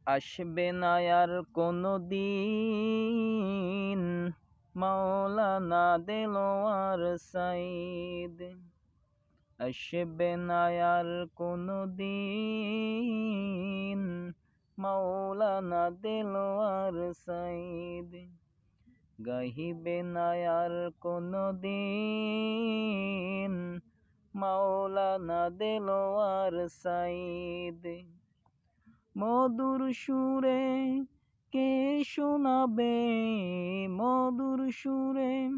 আসবে না আর কোনো দিন মাওলানা দেলোয়ার সাইদ। আসবে না আর কোনো দিন মাওলানা দেলোয়ার সাইদ। গাহিবে না আর কোনো দিন মাওলানা দেলোয়ার সাইদ। মধুর সুরে কে শোনাবে, মধুর সুরে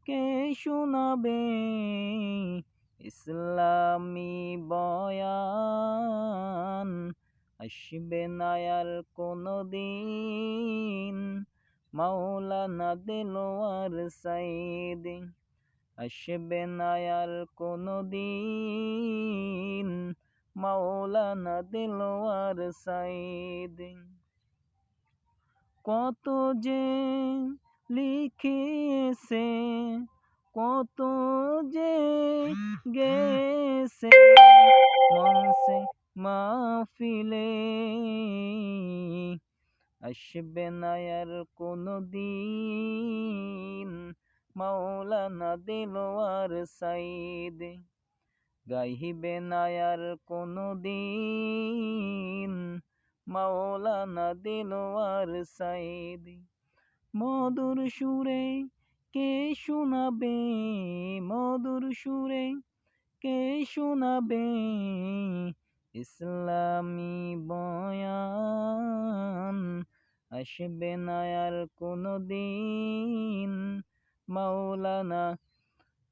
কে শোনাবে ইসলামী বয়ান। আসবে না আর কোনো দিন মাওলানা দেলোয়ার সাইদ। আসবে না আর কোনো দিন মাওলানা দেলোয়ার সাইদ। কত যে লিখেছে, কত যে গেছে মনসে মাহফিলে। আসবে না আর কোনো দিন মাওলানা দেলোয়ার সাইদ। গাইবে না আর কোনো দিন মাওলানা দেলোয়ার সাইদ। মধুর সুরে কে শোনাবে, মধুর সুরে কে শোনাবে ইসলামী বয়ান। আসবে না আর কোনো দিন মাওলানা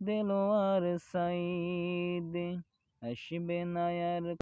দেলোয়ার সাইদ। আসবে না আর